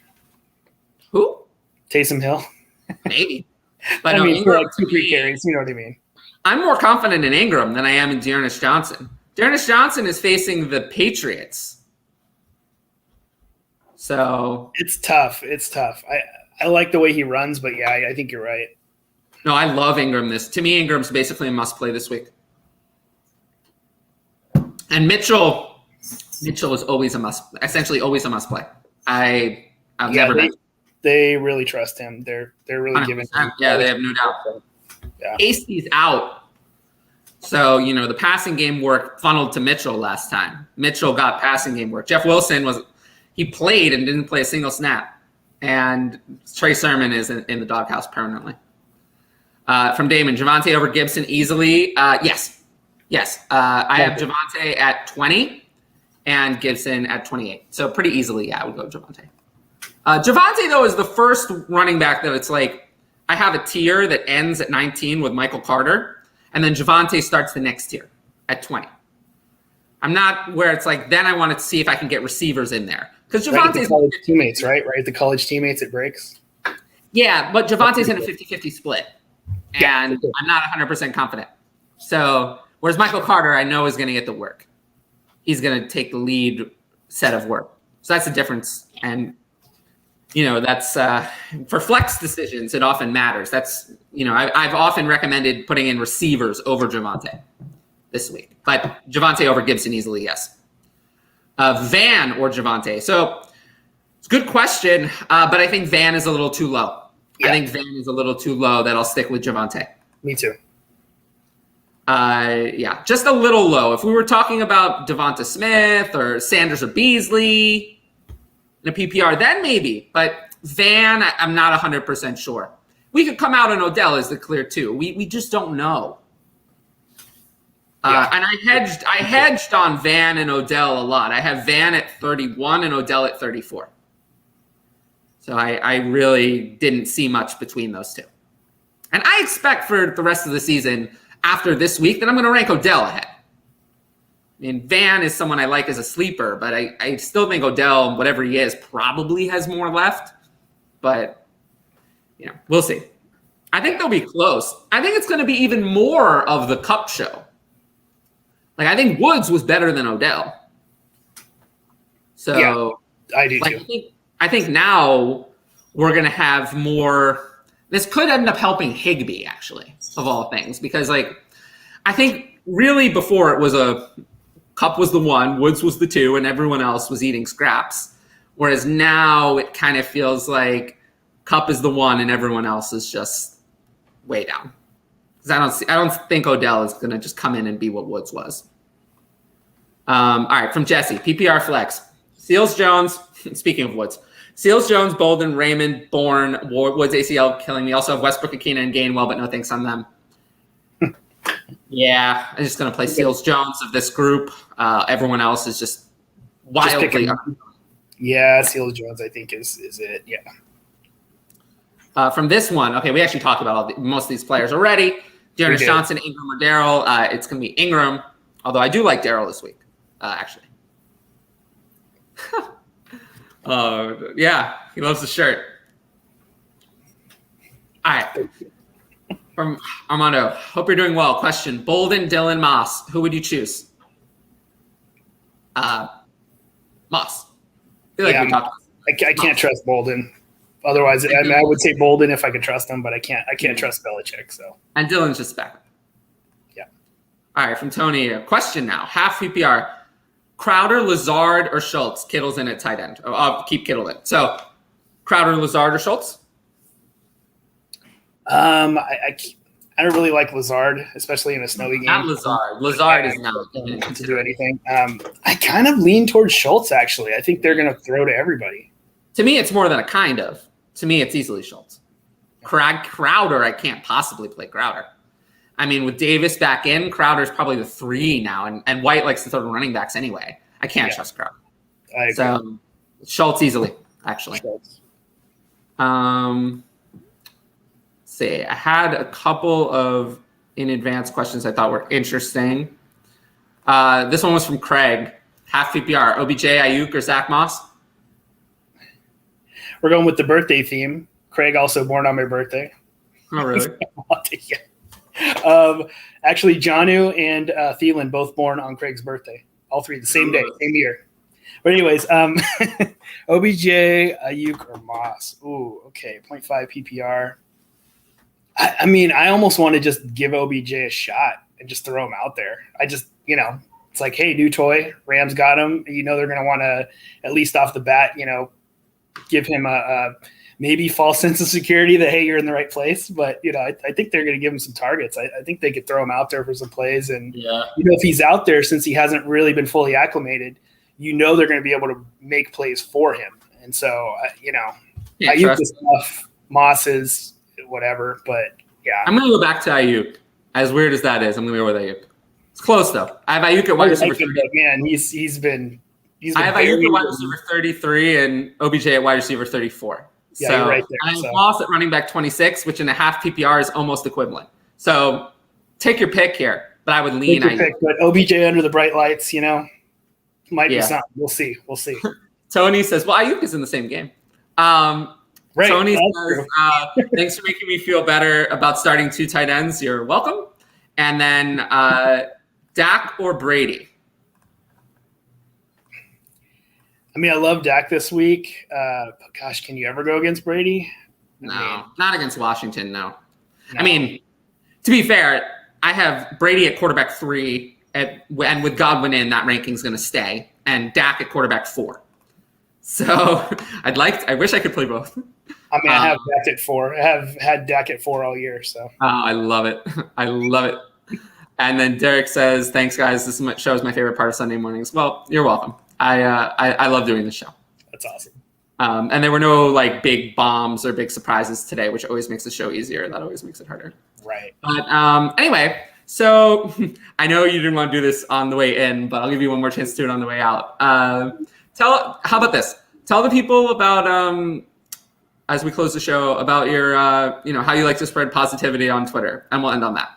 Who? Taysom Hill. Maybe. But I mean, Ingram, for 2-3 carries. You know what I mean? I'm more confident in Ingram than I am in Dearness Johnson. Dearness Johnson is facing the Patriots. So it's tough. I like the way he runs, but yeah, I think you're right. No, I love Ingram. To me, Ingram's basically a must play this week. And Mitchell is always essentially always a must play. I've never been. They really trust him. They're really giving him. Yeah, they have no doubt. Yeah. Asty's out. So, the passing game work funneled to Mitchell last time. Mitchell got passing game work. Jeff Wilson he played and didn't play a single snap. And Trey Sermon is in the doghouse permanently. From Damon, Javonte over Gibson easily. Yes. I have Javonte at 20 and Gibson at 28. So pretty easily, yeah, I would go Javonte. Javonte, though, is the first running back that it's like I have a tier that ends at 19 with Michael Carter, and then Javonte starts the next tier at 20. I'm not where it's like then I want to see if I can get receivers in there. Because Javonte's college teammates, right? The college teammates, it breaks. Yeah, but Javonte's in a 50-50 split. And I'm not 100% confident. So, whereas Michael Carter, I know is going to get the work. He's going to take the lead set of work. So that's the difference. And, that's for flex decisions, it often matters. That's, I've often recommended putting in receivers over Javonte this week. But Javonte over Gibson easily, yes. Van or Javonte. So It's a good question, but I think Van is a little too low. Yeah. I think Van is a little too low that I'll stick with Javonte. Me too. Yeah, just a little low. If we were talking about Devonta Smith or Sanders or Beasley in a PPR, then maybe. But Van, I'm not 100% sure. We could come out on Odell as the clear two. We just don't know. And I hedged on Van and Odell a lot. I have Van at 31 and Odell at 34. So I really didn't see much between those two. And I expect for the rest of the season after this week that I'm going to rank Odell ahead. I mean, Van is someone I like as a sleeper, but I still think Odell, whatever he is, probably has more left. But, we'll see. I think they'll be close. I think it's going to be even more of the Cup show. Like, I think Woods was better than Odell. So yeah, I do too. I think now we're going to have more. This could end up helping Higbee, actually, of all things, because I think really before it was Cup was the 1, Woods was the 2, and everyone else was eating scraps. Whereas now it kind of feels like Cup is the 1 and everyone else is just way down. Because I don't think Odell is going to just come in and be what Woods was. All right, from Jesse, PPR flex. Seals Jones, speaking of Woods, Seals Jones, Bolden, Raymond, Bourne, Woods ACL killing me. Also have Westbrook, Akina, and Gainwell, but no thanks on them. Yeah, I'm just going to play Seals Jones of this group. Everyone else is just wildly. Yeah, Seals Jones, I think, is it. Yeah. From this one, okay, we actually talked about most of these players already. Dearness Johnson, Ingram, or Darrell. It's going to be Ingram, although I do like Darrell this week, actually. Yeah, he loves the shirt. All right. From Armando, hope you're doing well. Question, Bolden, Dylan, Moss. Who would you choose? Moss. I feel like we talked about I can't trust Bolden. Otherwise, I would say Bolden if I could trust him, but I can't trust Belichick. So. And Dylan's just back. Yeah. All right, from Tony, a question now. Half PPR. Crowder, Lazard, or Schultz? Kittle's in at tight end. I'll keep Kittle in. So, Crowder, Lazard, or Schultz? I don't really like Lazard, especially in a snowy game. Not Lazard. Lazard is not going to do anything. I kind of lean towards Schultz, actually. I think they're going to throw to everybody. To me, it's more than a kind of. To me, it's easily Schultz. Crowder, I can't possibly play Crowder. I mean, with Davis back in, Crowder's probably the 3 now, and White likes to throw to running backs anyway. I can't trust Crowder. I agree. So, Schultz easily, actually. Schultz. See, I had a couple of in advance questions I thought were interesting. This one was from Craig. Half PPR, OBJ, Ayuk, or Zach Moss? We're going with the birthday theme. Craig also born on my birthday. Oh, really? Actually, Jonnu and Thielen both born on Craig's birthday. All 3 the same day, same year. But anyways, OBJ, Ayuk, or Moss? Ooh, okay, 0.5 PPR. I mean, I almost want to just give OBJ a shot and just throw him out there. I just, it's like, hey, new toy. Rams got him. They're going to want to, at least off the bat, give him a maybe false sense of security that, hey, you're in the right place. But, I think they're going to give him some targets. I think they could throw him out there for some plays. And, if he's out there, since he hasn't really been fully acclimated, they're going to be able to make plays for him. And so, Ayuk is tough. Moss is whatever. But, yeah. I'm going to go back to Ayuk. As weird as that is, I'm going to go with Ayuk. It's close, though. I have Ayuk at wide receiver 30. Man, he's been I have Ayuk at wide receiver 33 and OBJ at wide receiver 34. Yeah, so you're right there. I have Moss at running back 26, which in a half PPR is almost equivalent. So take your pick here, but I would lean Ayuk. But OBJ under the bright lights, might be something. We'll see. Tony says, well, Ayuk is in the same game. Right. Tony says, thanks for making me feel better about starting 2 tight ends. You're welcome. And then Dak or Brady? I mean, I love Dak this week. Gosh, can you ever go against Brady? No, not against Washington, no. I mean, to be fair, I have Brady at quarterback 3, and with Godwin in, that ranking's going to stay, and Dak at quarterback 4. So I wish I could play both. I mean, I have Dak at 4. I have had Dak at 4 all year. So I love it. I love it. And then Derek says, "Thanks, guys. This show is my favorite part of Sunday mornings." Well, you're welcome. I love doing this show. That's awesome. And there were no like big bombs or big surprises today, which always makes the show easier. That always makes it harder. Right. But anyway, so I know you didn't want to do this on the way in, but I'll give you one more chance to do it on the way out. How about this? Tell the people about as we close the show about your how you like to spread positivity on Twitter, and we'll end on that.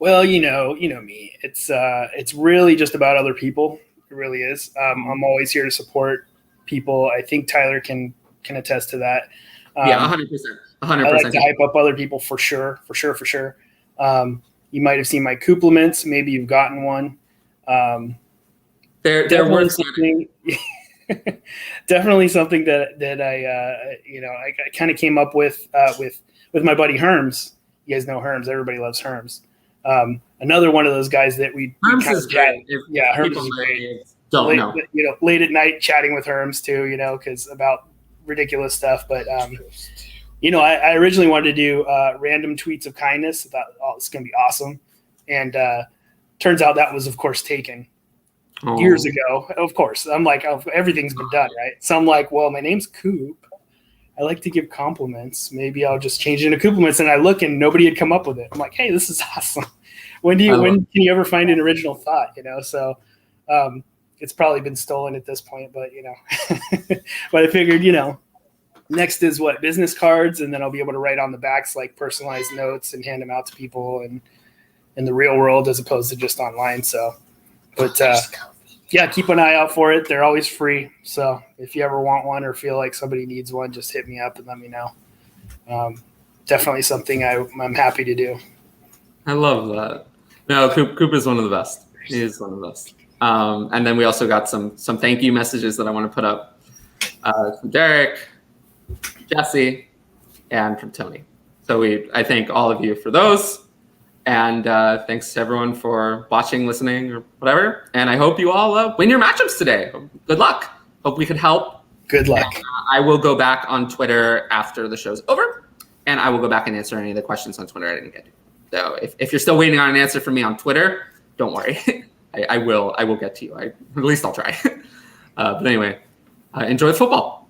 Well, you know me. It's really just about other people. It really is. I'm always here to support people. I think Tyler can attest to that. 100%. 100%. I like to hype up other people for sure. You might have seen my compliments. Maybe you've gotten one. They're worth something. Definitely something that I kind of came up with my buddy Herms. You guys know Herms. Everybody loves Herms. Another one of those guys that Herms is great. Herms is great. Don't know. Late at night chatting with Herms too, because about ridiculous stuff. But I originally wanted to do random tweets of kindness. I thought, it's going to be awesome, and turns out that was, of course, taken years ago. Of course, I'm like, everything's been done, right? So I'm like, well, my name's Coop. I like to give compliments. Maybe I'll just change it into compliments. And I look, and nobody had come up with it. I'm like, hey, this is awesome. When can you ever find an original thought? So it's probably been stolen at this point, but but I figured, next is business cards, and then I'll be able to write on the backs like personalized notes and hand them out to people and in the real world as opposed to just online. So, but keep an eye out for it. They're always free. So if you ever want one or feel like somebody needs one, just hit me up and let me know. Definitely something I'm happy to do. I love that. No, Coop is one of the best. He is one of the best. And then we also got some thank you messages that I want to put up from Derek, Jesse, and from Tony. So I thank all of you for those. And thanks to everyone for watching, listening, or whatever. And I hope you all win your matchups today. Good luck. Hope we could help. Good luck. And, I will go back on Twitter after the show's over, and I will go back and answer any of the questions on Twitter I didn't get to. So if you're still waiting on an answer from me on Twitter, don't worry. I will get to you. At least I'll try. But anyway, enjoy football.